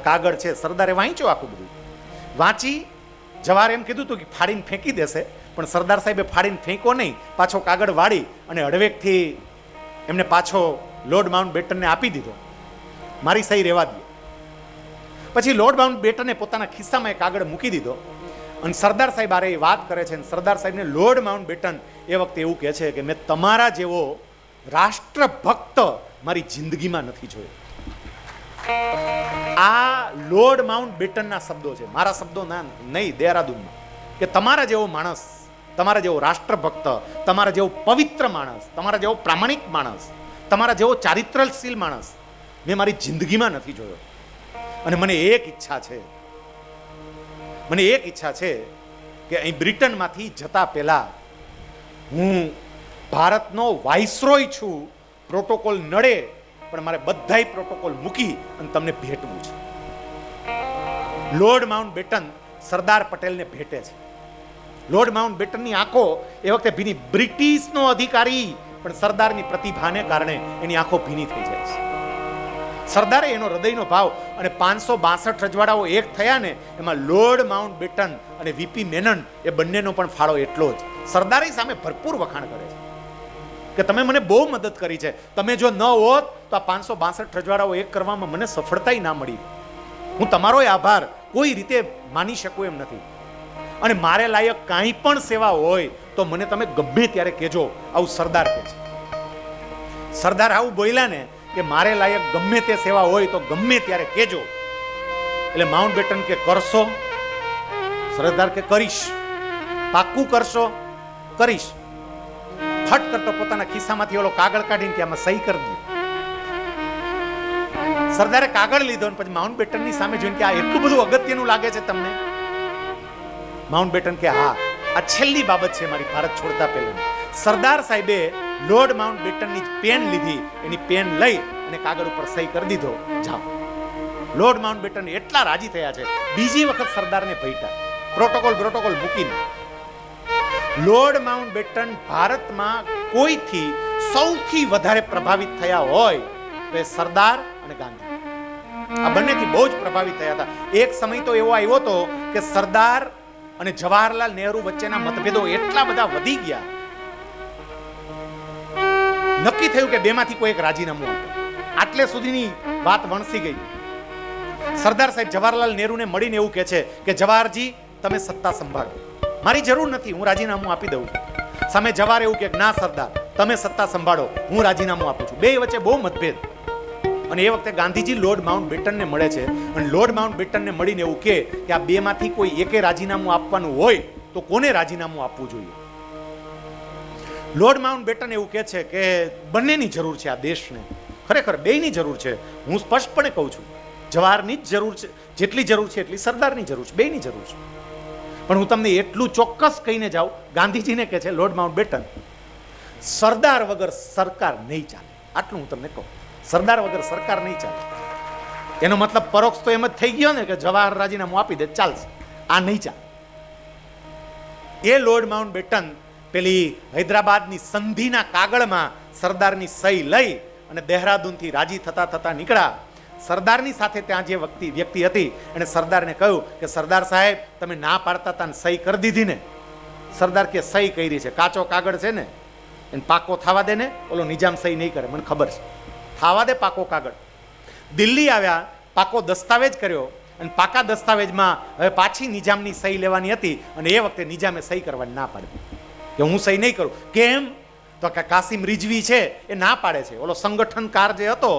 કાગળ છે. સરદારે વાંચ્યો આખું બધું. વાંચી જવાહર એમ કીધું હતું કે ફાડીને ફેંકી દેશે, પણ સરદાર સાહેબે ફાડીને ફેંકો નહીં, પાછો કાગળ વાળી અને હળવેકથી એમને પાછો લોર્ડ માઉન્ટ બેટનને આપી દીધો. મારી સહી રહેવા દો. પછી લોર્ડ માઉન્ટ બેટને પોતાના ખિસ્સામાં એ કાગળ મૂકી દીધો અને સરદાર સાહેબ આરે એ વાત કરે છે. સરદાર સાહેબને લોર્ડ માઉન્ટ બેટન એ વખતે એવું કહે છે કે મેં તમારા જેવો રાષ્ટ્રભક્ત મારી જિંદગીમાં નથી જોયો. આ લોર્ડ માઉન્ટ બેટનના શબ્દો છે, મારા શબ્દો ના નહીં. દેહરાદૂનમાં કે તમારા જેવો માણસ, તમારા જેવો રાષ્ટ્રભક્ત, તમારા જેવો પવિત્ર માણસ, તમારા જેવો પ્રામાણિક માણસ, તમારા જેવો ચારિત્રશીલ માણસ મેં મારી જિંદગીમાં નથી જોયો. અને મને એક ઈચ્છા છે કે અહીં બ્રિટનમાંથી જતા પહેલા હું ભારતનો વાઇસરોય છું. પ્રોટોકોલ નડે પણ મારે બધાય પ્રોટોકોલ મૂકી અને તમને ભેટવું છે. લોર્ડ માઉન્ટ બેટન સરદાર પટેલને ભેટે છે. લોર્ડ માઉન્ટ બેટનની આંખો એ વખતે ભીની, બ્રિટિશનો અધિકારી પણ સરદારની પ્રતિભાને કારણે એની આંખો ભીની થઈ જાય છે. સરદારે એનો હૃદયનો ભાવ અને 562 રજવાડાઓ એક થયા ને, એમાં લોર્ડ માઉન્ટ બેટન અને વીપી મેનન એ બંનેનો પણ ફાળો એટલો જ. સરદારે સામે ભરપૂર વખાણ કરે છે કે તમે મને બહુ મદદ કરી છે, તમે જો ન હોત તો આ 562 રજવાડાઓ એક કરવામાં મને સફળતા ના મળી. હું તમારો આભાર કોઈ રીતે માની શકું એમ નથી. અને મારે લાયક કાંઈ પણ સેવા હોય તો મને તમે ગમે ત્યારે કહેજો, આવું સરદાર કહે છે. સરદાર આવું બોલ્યા ને કે મારે લાયક ગમે તે સેવા હોય તો ગમે ત્યારે કહેજો. એટલે માઉન્ટ બેટન કે કરશો? સરદાર કે કરીશ. પાક્કું કરશો? કરીશ. ફટ કરતો પોતાના ખિસ્સામાંથી ઓલો કાગળ કાઢીને આમાં સહી કરી દીધી. સરદારે કાગળ લીધો અને પછી માઉન્ટ બેટનની સામે જોઈને કે આ એટલું બધું અગત્યનું લાગે છે તમને? માઉન્ટ બેટન કે હા, આ છેલ્લી બાબત છે મારી ભારત છોડતા પહેલા. સરદાર સાહેબે લોર્ડ માઉન્ટ બેટનની પેન લીધી, એની પેન લઈ અને કાગળ ઉપર સહી કરી દીધો. જાઓ. લોર્ડ માઉન્ટ બેટન એટલા રાજી થયા છે, બીજી વખત સરદારને ભેટ્યા પ્રોટોકોલ મૂકીને. લોર્ડ માઉન્ટ બેટન ભારતમાં કોઈથી સૌથી વધારે પ્રભાવિત થયા હોય તો એ સરદાર અને ગાંધી. આ બંનેથી બહુ જ પ્રભાવિત થયા હતા. એક સમય તો એવો આવ્યો હતો કે સરદાર અને જવાહરલાલ નહેરુ વચ્ચેના મતભેદો એટલા બધા વધી ગયા, નક્કી થયું કે બેમાંથી કોઈ એક રાજીનામું આપે. આટલે સુધીની વાત વણસી ગઈ. સરદાર સાહેબ જવાહરલાલ નહેરુને મળીને એવું કહે છે કે જવાહરજી, તમે સત્તા સંભાળો, મારી જરૂર નથી, હું રાજીનામું આપી દઉં છું. સામે જવાહર એવું કે ના સરદાર, તમે સત્તા સંભાળો, હું રાજીનામું આપું છું. બે વચ્ચે બહુ મતભેદ. અને એ વખતે ગાંધીજી લોર્ડ માઉન્ટ બેટનને મળે છે અને લોર્ડ માઉન્ટ બેટનને મળીને એવું કે આ બેમાંથી કોઈ એકે રાજીનામું આપવાનું હોય તો કોને રાજીનામું આપવું જોઈએ? લોર્ડ માઉન્ટ બેટન એવું કહે છે કે બંનેની જરૂર છે આ દેશને, ખરેખર બેયની જરૂર છે. હું સ્પષ્ટપણે કહું છું, જવાહરની જ જરૂર છે, જેટલી જરૂર છે એટલી સરદારની જરૂર છે, બેયની જરૂર છે. પણ હું તમને એટલું ચોક્કસ કહીને જાઉં, ગાંધીજીને કહે છે લોર્ડ માઉન્ટ બેટન, સરદાર વગર સરકાર નહીં ચાલે. આટલું હું તમને કહું, સરદાર વગર સરકાર નહીં ચાલે. એનો મતલબ પરોક્ષ તો એમ જ થઈ ગયો ને કે જવાહર રાજીનામું આપી દે ચાલશે, આ નહીં ચાલે. એ લોર્ડ માઉન્ટ બેટન પેલી હૈદરાબાદની સંધિના કાગળમાં સરદારની સહી લઈ અને દહેરાદૂનથી રાજી થતા થતા નીકળ્યા. સરદારની સાથે ત્યાં જે વ્યક્તિ હતી એને સરદારને કહ્યું કે સરદાર સાહેબ, તમે ના પાડતા હતા ને સહી કરી દીધી ને? સરદાર કે સહી કરી છે, કાચો કાગળ છે ને, એને પાકો થવા દે ને, ઓલો નિજામ સહી નહીં કરે, મને ખબર છે, થવા દે પાકો કાગળ. દિલ્હી આવ્યા, પાકો દસ્તાવેજ કર્યો અને પાકા દસ્તાવેજમાં હવે પાછી નિજામની સહી લેવાની હતી અને એ વખતે નિજામે સહી કરવાની ના પાડી કે હું સહી નહીં કરું. કેમ? તો કે કાસિમ રિઝવી છે એ ના પાડે છે. ઓલો સંગઠનકાર જે હતો